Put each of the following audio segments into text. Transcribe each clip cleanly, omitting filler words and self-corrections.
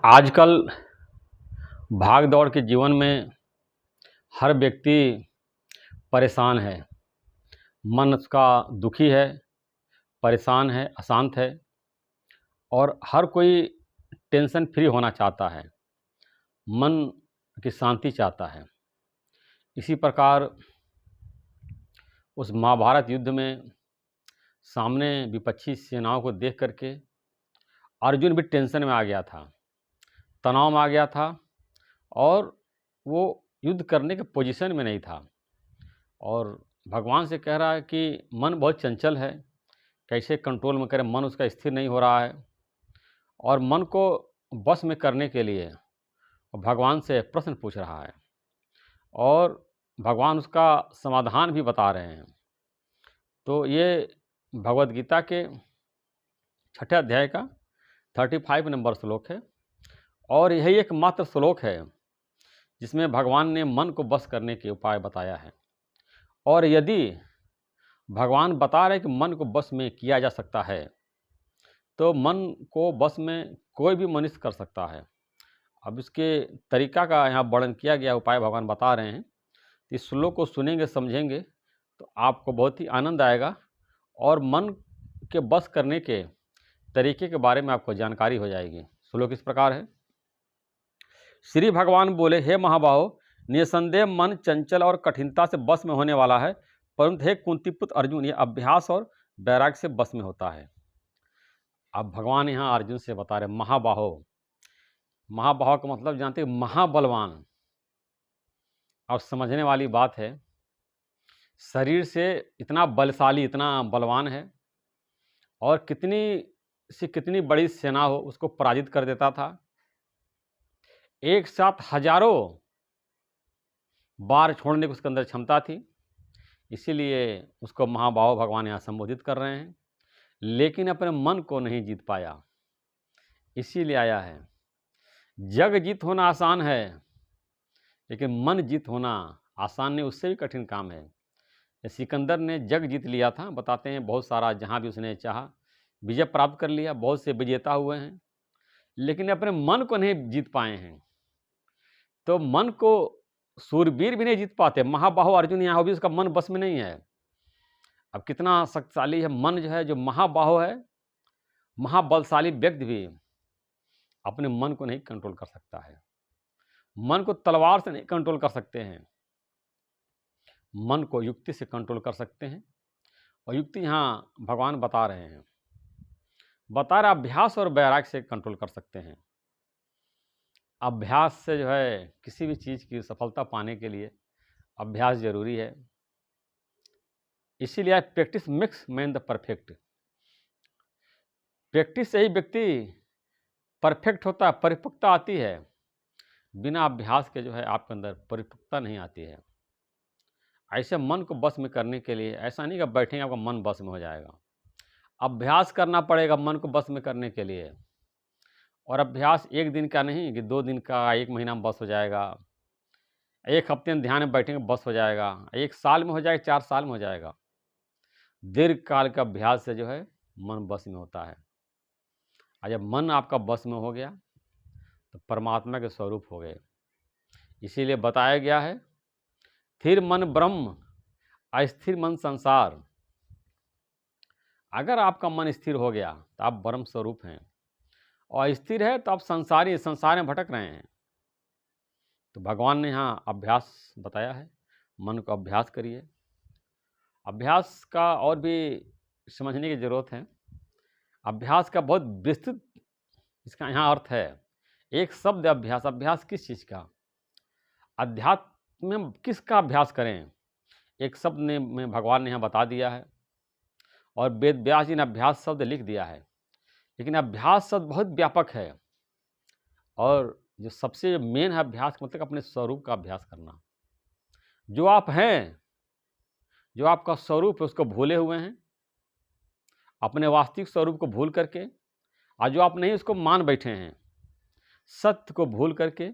आजकल भाग दौड़ के जीवन में हर व्यक्ति परेशान है। मन उसका दुखी है, परेशान है, अशांत है और हर कोई टेंशन फ्री होना चाहता है, मन की शांति चाहता है। इसी प्रकार उस महाभारत युद्ध में सामने विपक्षी सेनाओं को देख करके अर्जुन भी टेंशन में आ गया था, तनाव में आ गया था और वो युद्ध करने के पोजीशन में नहीं था और भगवान से कह रहा है कि मन बहुत चंचल है, कैसे कंट्रोल में करें, मन उसका स्थिर नहीं हो रहा है। और मन को बस में करने के लिए भगवान से प्रश्न पूछ रहा है और भगवान उसका समाधान भी बता रहे हैं। तो ये भगवद गीता के 6ठे अध्याय का 35 नंबर श्लोक है और यही एकमात्र श्लोक है जिसमें भगवान ने मन को बस करने के उपाय बताया है। और यदि भगवान बता रहे कि मन को बस में किया जा सकता है तो मन को बस में कोई भी मनुष्य कर सकता है। अब इसके तरीका का यहाँ वर्णन किया गया, उपाय भगवान बता रहे हैं। इस श्लोक को सुनेंगे, समझेंगे तो आपको बहुत ही आनंद आएगा और मन के बस करने के तरीके के बारे में आपको जानकारी हो जाएगी। श्लोक इस प्रकार है। श्री भगवान बोले, हे महाबाहो, निसंदेह मन चंचल और कठिनता से बस में होने वाला है, परंतु हे कुंतीपुत्र अर्जुन, ये अभ्यास और वैराग्य से बस में होता है। अब भगवान यहाँ अर्जुन से बता रहे महाबाहो। महाबाहो का मतलब जानते हैं, महाबलवान। और समझने वाली बात है, शरीर से इतना बलशाली, इतना बलवान है और कितनी बड़ी सेना हो उसको पराजित कर देता था। एक साथ हजारों बार छोड़ने की उसके अंदर क्षमता थी, इसीलिए उसको महाबाहो भगवान यहाँ संबोधित कर रहे हैं। लेकिन अपने मन को नहीं जीत पाया, इसीलिए आया है। जग जीत होना आसान है लेकिन मन जीत होना आसान नहीं, उससे भी कठिन काम है। सिकंदर ने जग जीत लिया था, बताते हैं बहुत सारा, जहाँ भी उसने चाहा विजय प्राप्त कर लिया, बहुत से विजेता हुए हैं, लेकिन अपने मन को नहीं जीत पाए हैं। तो मन को सूरवीर भी नहीं जीत पाते। महाबाहो अर्जुन यहाँ हो भी उसका मन बस में नहीं है। अब कितना शक्तिशाली है मन, जो है, जो महाबाहो है, महाबलशाली व्यक्ति भी अपने मन को नहीं कंट्रोल कर सकता है। मन को तलवार से नहीं कंट्रोल कर सकते हैं, मन को युक्ति से कंट्रोल कर सकते हैं। और युक्ति यहाँ भगवान बता रहे हैं, बता रहे अभ्यास और वैराग्य से कंट्रोल कर सकते हैं। अभ्यास से जो है, किसी भी चीज़ की सफलता पाने के लिए अभ्यास जरूरी है। इसीलिए practice makes man the perfect. Practice से ही व्यक्ति परफेक्ट होता है, परिपक्वता आती है। बिना अभ्यास के जो है आपके अंदर परिपक्वता नहीं आती है। ऐसे मन को बस में करने के लिए ऐसा नहीं कि बैठेंगे आपका मन बस में हो जाएगा, अभ्यास करना पड़ेगा मन को बस में करने के लिए। और अभ्यास एक दिन का नहीं कि 2 दिन का, 1 महीना में बस हो जाएगा, 1 हफ्ते में ध्यान में बैठेंगे बस हो जाएगा, 1 साल में हो जाएगा, 4 साल में हो जाएगा। दीर्घकाल का अभ्यास से जो है मन बस में होता है। और जब मन आपका बस में हो गया तो परमात्मा के स्वरूप हो गए। इसीलिए बताया गया है, स्थिर मन ब्रह्म, अस्थिर मन संसार। अगर आपका मन स्थिर हो गया तो आप ब्रह्म स्वरूप हैं, और स्थिर है तो आप संसार में भटक रहे हैं। तो भगवान ने यहाँ अभ्यास बताया है, मन को अभ्यास करिए। अभ्यास का और भी समझने की ज़रूरत है। अभ्यास का बहुत विस्तृत इसका यहाँ अर्थ है। एक शब्द अभ्यास, अभ्यास किस चीज़ का, अध्यात्म में किसका अभ्यास करें, एक शब्द में भगवान ने यहाँ बता दिया है। और वेद व्यास जी ने अभ्यास शब्द लिख दिया है। लेकिन अभ्यास शब्द बहुत व्यापक है और जो सबसे मेन है अभ्यास मतलब अपने स्वरूप का अभ्यास करना। जो आप हैं, जो आपका स्वरूप है, उसको भूले हुए हैं, अपने वास्तविक स्वरूप को भूल करके, और जो आप नहीं उसको मान बैठे हैं, सत्य को भूल करके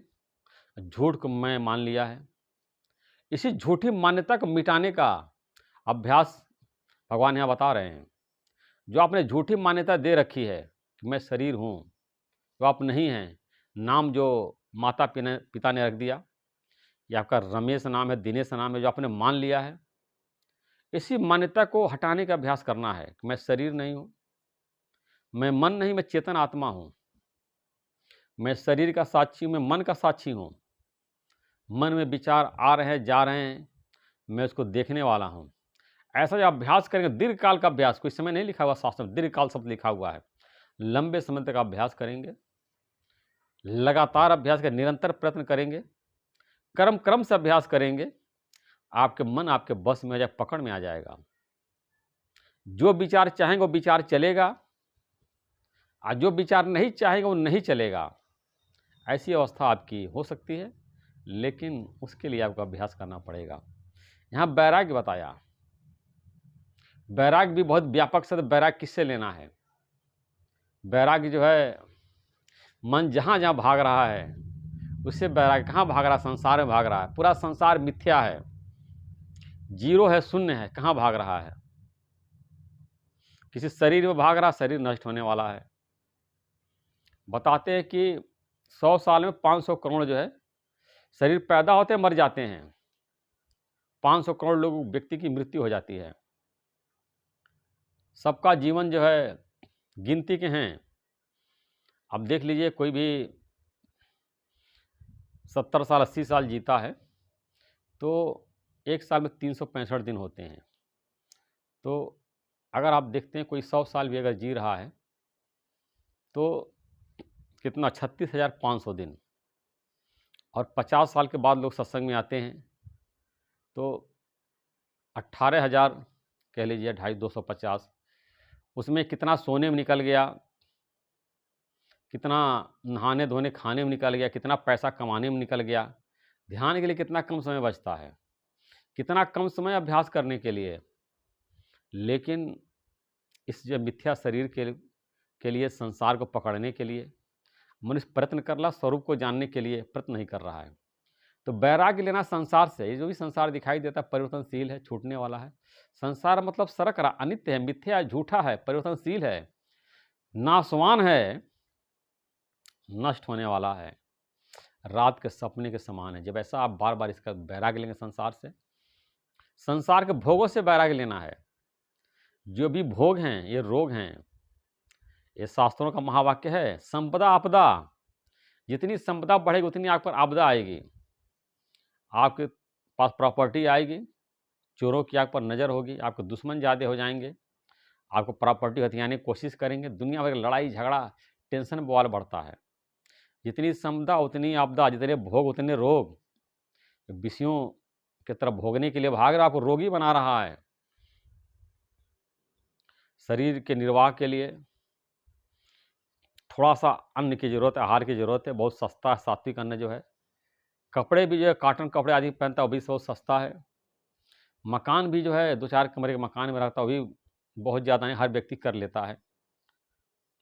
झूठ को मैं मान लिया है। इसी झूठी मान्यता को मिटाने का अभ्यास भगवान यहाँ बता रहे हैं। जो आपने झूठी मान्यता दे रखी है कि मैं शरीर हूँ, जो आप नहीं हैं, नाम जो माता पिता ने रख दिया, या आपका रमेश नाम है, दिनेश नाम है, जो आपने मान लिया है, इसी मान्यता को हटाने का अभ्यास करना है कि मैं शरीर नहीं हूँ, मैं मन नहीं, मैं चेतन आत्मा हूँ, मैं शरीर का साक्षी हूँ, मैं मन का साक्षी हूँ, मन में विचार आ रहे हैं, जा रहे हैं, मैं उसको देखने वाला हूँ। ऐसा जो अभ्यास करेंगे, दीर्घकाल का अभ्यास, कोई समय नहीं लिखा हुआ शास्त्र में, दीर्घकाल शब्द लिखा हुआ है, लंबे समय तक अभ्यास करेंगे, लगातार अभ्यास करें, निरंतर प्रयत्न करेंगे, क्रम से अभ्यास करेंगे, आपके मन आपके बस में आ जाए, पकड़ में आ जाएगा। जो विचार चाहेंगे वो विचार चलेगा, और जो विचार नहीं चाहेंगे वो नहीं चलेगा। ऐसी अवस्था आपकी हो सकती है, लेकिन उसके लिए आपको अभ्यास करना पड़ेगा। यहाँ वैराग्य बताया, वैराग्य भी बहुत व्यापक शब्द। वैराग्य किससे लेना है? वैराग्य जो है, मन जहाँ जहाँ भाग रहा है उससे वैराग्य। कहाँ भाग रहा है? संसार में भाग रहा है। पूरा संसार मिथ्या है, जीरो है, शून्य है, कहाँ भाग रहा है? किसी शरीर में भाग रहा, शरीर नष्ट होने वाला है। बताते हैं कि 100 साल में 500 करोड़ जो है शरीर पैदा होते मर जाते हैं। 500 करोड़ लोग व्यक्ति की मृत्यु हो जाती है। सबका जीवन जो है गिनती के हैं। अब देख लीजिए, कोई भी 70 साल 80 साल जीता है तो एक साल में 365 दिन होते हैं। तो अगर आप देखते हैं कोई 100 साल भी अगर जी रहा है तो कितना, 36,500 दिन। और 50 साल के बाद लोग सत्संग में आते हैं तो 18,000 कह लीजिए, 250, उसमें कितना सोने में निकल गया, कितना नहाने धोने खाने में निकल गया, कितना पैसा कमाने में निकल गया। ध्यान के लिए कितना कम समय बचता है, कितना कम समय अभ्यास करने के लिए। लेकिन इस जो मिथ्या शरीर के लिए, संसार को पकड़ने के लिए मनुष्य प्रयत्न कर रहा, स्वरूप को जानने के लिए प्रयत्न नहीं कर रहा है। तो वैराग्य लेना संसार से। ये जो भी संसार दिखाई देता है परिवर्तनशील है, छूटने वाला है। संसार मतलब सरक रहा, अनित्य है, मिथ्या है, झूठा है, परिवर्तनशील है, नाशवान है, नष्ट होने वाला है, रात के सपने के समान है। जब ऐसा आप बार बार इसका वैराग्य लेंगे, संसार से, संसार के भोगों से वैराग्य लेना है। जो भी भोग हैं ये रोग हैं। ये शास्त्रों का महावाक्य है, संपदा आपदा। जितनी संपदा बढ़ेगी उतनी आप पर आपदा आएगी। आपके पास प्रॉपर्टी आएगी, चोरों की आप पर नज़र होगी, आपके दुश्मन ज़्यादा हो जाएंगे, आपको प्रॉपर्टी हथियाने की कोशिश करेंगे, दुनिया भर की लड़ाई झगड़ा, टेंशन बवाल बढ़ता है। जितनी संपदा उतनी आपदा, जितने भोग उतने रोग। विषयों की तरफ भोगने के लिए भाग रहा, आपको रोगी बना रहा है। शरीर के निर्वाह के लिए थोड़ा सा अन्न की ज़रूरत है, आहार की ज़रूरत है। बहुत सस्ता सात्विक अन्न जो है। कपड़े भी जो है कॉटन कपड़े आदि पहनता है, वो भी बहुत सस्ता है। मकान भी जो है 2-4 कमरे के मकान में रहता है, वो भी बहुत ज़्यादा नहीं, हर व्यक्ति कर लेता है।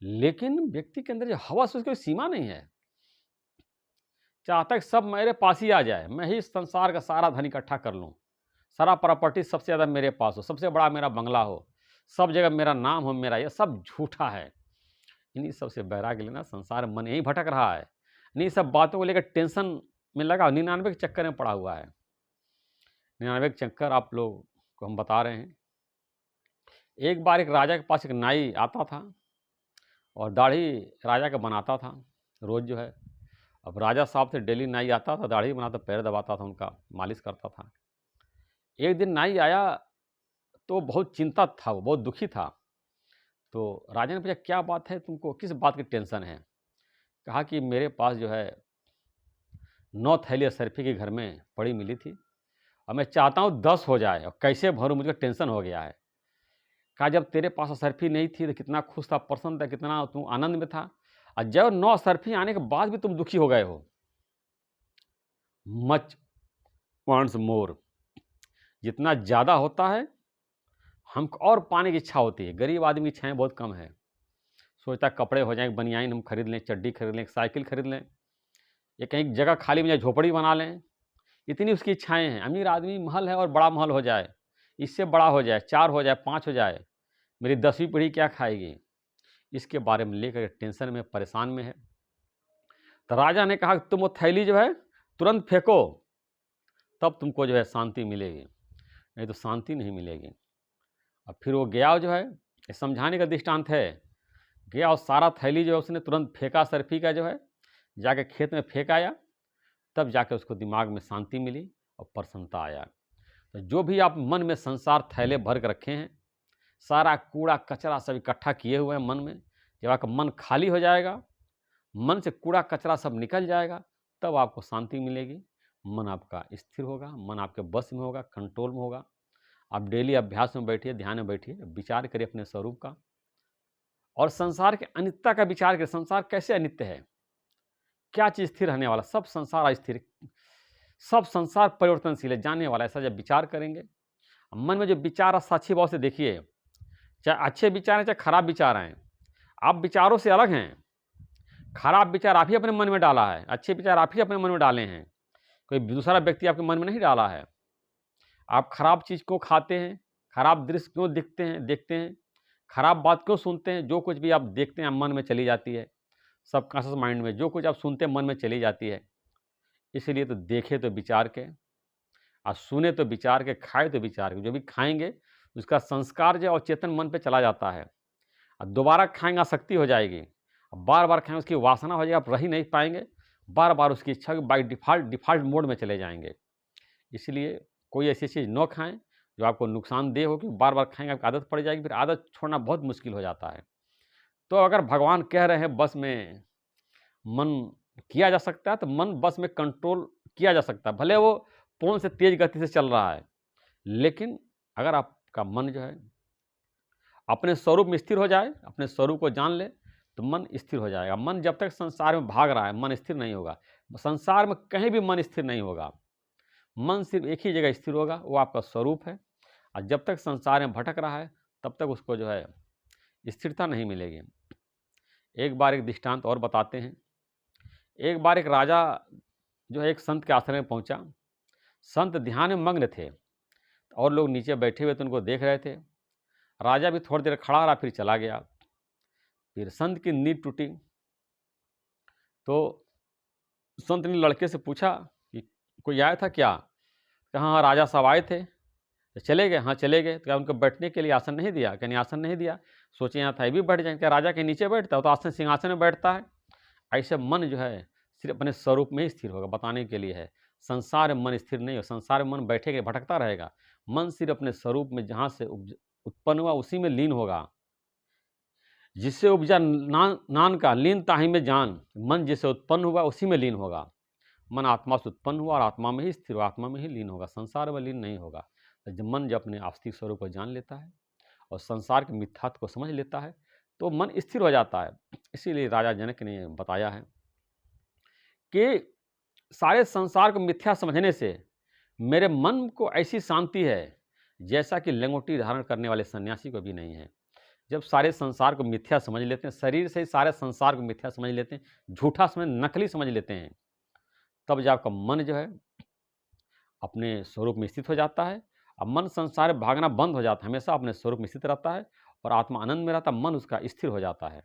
लेकिन व्यक्ति के अंदर जो हवस, उसकी कोई सीमा नहीं है। चाहता है कि सब मेरे पास ही आ जाए, मैं ही संसार का सारा धन इकट्ठा कर लूँ, सारा प्रॉपर्टी सबसे ज़्यादा मेरे पास हो, सबसे बड़ा मेरा बंगला हो, सब जगह मेरा नाम हो, मेरा। ये सब झूठा है। इन्हीं सब से वैराग्य लेना। संसार मन यही भटक रहा है, इन्हीं सब बातों को लेकर टेंशन में लगा, 99 के चक्कर में पड़ा हुआ है। 99 के चक्कर आप लोग को हम बता रहे हैं। एक बार एक राजा के पास एक नाई आता था और दाढ़ी राजा का बनाता था रोज़ जो है। अब राजा साहब से डेली नाई आता था, दाढ़ी बनाता, पैर दबाता था, उनका मालिश करता था। एक दिन नाई आया तो बहुत चिंतित था, वो बहुत दुखी था। तो राजा ने पूछा, क्या बात है, तुमको किस बात की टेंशन है? कहा कि मेरे पास जो है 9 थैली सर्फी के घर में पड़ी मिली थी और मैं चाहता हूँ 10 हो जाए, और कैसे भरूँ, मुझे टेंशन हो गया है। कहा, जब तेरे पास सर्फी नहीं थी तो कितना खुश था, प्रसन्न था, कितना तू आनंद में था, और जब 9 सर्फी आने के बाद भी तुम दुखी हो गए हो। मच वांट्स मोर, जितना ज़्यादा होता है हमको और पाने की इच्छा होती है। गरीब आदमी की इच्छाएँ बहुत कम है। सोचता है कपड़े हो जाएँ, बनियान हम खरीद लें, चड्डी खरीद लें, साइकिल खरीद लें, या कहीं जगह खाली में जाए झोपड़ी बना लें, इतनी उसकी इच्छाएँ हैं। अमीर आदमी महल है और बड़ा महल हो जाए, इससे बड़ा हो जाए, 4 हो जाए, 5 हो जाए, मेरी 10वीं पीढ़ी क्या खाएगी, इसके बारे में लेकर टेंशन में, परेशान में है। तो राजा ने कहा कि तुम वो थैली जो है तुरंत फेंको, तब तुमको जो है शांति मिलेगी, नहीं तो शांति नहीं मिलेगी। अब फिर वो गया जो है, ये समझाने का दृष्टांत है, गया और सारा थैली जो है उसने तुरंत फेंका, सर्फी का जो है, जाके खेत में फेंक आया, तब जाके उसको दिमाग में शांति मिली और प्रसन्नता आया। तो जो भी आप मन में संसार थैले भर के रखे हैं, सारा कूड़ा कचरा सब इकट्ठा किए हुए हैं मन में, जब आपका मन खाली हो जाएगा, मन से कूड़ा कचरा सब निकल जाएगा, तब आपको शांति मिलेगी। मन आपका स्थिर होगा, मन आपके बस में होगा, कंट्रोल में होगा। आप डेली अभ्यास में बैठिए, ध्यान में बैठिए, विचार करिए अपने स्वरूप का और संसार के अनित्यता का विचार करिए। संसार कैसे अनित्य है, क्या चीज़ स्थिर रहने वाला, सब संसार अस्थिर, सब संसार परिवर्तनशील है, जानने वाला। ऐसा जब विचार करेंगे, मन में जो विचार आप साक्षी भाव से देखिए, चाहे अच्छे विचार हैं चाहे खराब विचार आएँ, आप विचारों से अलग हैं। खराब विचार आप ही अपने मन में डाला है, अच्छे विचार आप ही अपने मन में डाले हैं, कोई दूसरा व्यक्ति आपके मन में नहीं डाला है। आप खराब चीज़ क्यों खाते हैं, खराब दृश्य क्यों देखते हैं, खराब बात क्यों सुनते हैं, जो कुछ भी आप देखते हैं मन में चली जाती है, सबकॉन्शियस माइंड में जो कुछ आप सुनते हैं मन में चली जाती है। इसीलिए तो देखे तो विचार के और सुने तो विचार के, खाए तो विचार के। जो भी खाएंगे उसका संस्कार जो और चेतन मन पे चला जाता है, और दोबारा खाएंगे आसक्ति हो जाएगी, बार बार खाएंगे उसकी वासना हो जाएगी, आप रह ही नहीं पाएंगे, बार बार उसकी इच्छा बाई डिफ़ॉल्ट मोड में चले जाएंगे। इसलिए कोई ऐसी चीज़ न खाएं जो आपको नुकसानदेह हो, कि बार बार खाएंगे आपकी आदत पड़ जाएगी, फिर आदत छोड़ना बहुत मुश्किल हो जाता है। तो अगर भगवान कह रहे हैं बस में मन किया जा सकता है, तो मन बस में कंट्रोल किया जा सकता है, भले वो पूर्ण से तेज गति से चल रहा है, लेकिन अगर आपका मन जो है अपने स्वरूप में स्थिर हो जाए, अपने स्वरूप को जान ले, तो मन स्थिर हो जाएगा। मन जब तक संसार में भाग रहा है, मन स्थिर नहीं होगा। संसार में कहीं भी मन स्थिर नहीं होगा। मन सिर्फ एक ही जगह स्थिर होगा, वो आपका स्वरूप है, और जब तक संसार में भटक रहा है, तब तक उसको जो है स्थिरता नहीं मिलेगी। एक बार एक दृष्टांत और बताते हैं। एक बार एक राजा जो है एक संत के आश्रम में पहुंचा। संत ध्यान में मग्न थे और लोग नीचे बैठे हुए थे, उनको देख रहे थे। राजा भी थोड़ी देर खड़ा रहा, फिर चला गया। फिर संत की नींद टूटी, तो संत ने लड़के से पूछा कि कोई आया था क्या? कहा हाँ, राजा साहब आए थे। तो चले गए? हाँ चले गए। तो क्या उनको बैठने के लिए आसन नहीं दिया? कहने आसन नहीं दिया। सोचे यहाँ था ये भी बैठ जाएंगे, क्या राजा के नीचे बैठता है? तो आसन सिंहासन में बैठता है। ऐसे मन जो है सिर्फ अपने स्वरूप में ही स्थिर होगा, बताने के लिए है। संसार में मन स्थिर नहीं हो, संसार में मन बैठेगा भटकता रहेगा। मन सिर्फ अपने स्वरूप में जहाँ से उत्पन्न हुआ उसी में लीन होगा। जिससे उपजा नान का लीन ताही में जान, मन जिससे उत्पन्न हुआ उसी में लीन होगा। मन आत्मा से उत्पन्न हुआ और आत्मा में ही स्थिर हुआ, आत्मा में ही लीन होगा, संसार में लीन नहीं होगा। तो जब मन जब अपने आस्तिक स्वरूप को जान लेता है और संसार के मिथ्यात्व को समझ लेता है, तो मन स्थिर हो जाता है। इसीलिए राजा जनक ने बताया है कि सारे संसार को मिथ्या समझने से मेरे मन को ऐसी शांति है जैसा कि लंगोटी धारण करने वाले सन्यासी को भी नहीं है। जब सारे संसार को मिथ्या समझ लेते हैं, शरीर से ही सारे संसार को मिथ्या समझ लेते हैं, झूठा समझ, नकली समझ लेते हैं, तब जब आपका मन जो है अपने स्वरूप में स्थित हो जाता है, अब मन संसार में भागना बंद हो जाता है, हमेशा अपने स्वरूप में स्थित रहता है और आत्मा आनंद में रहता है, मन उसका स्थिर हो जाता है।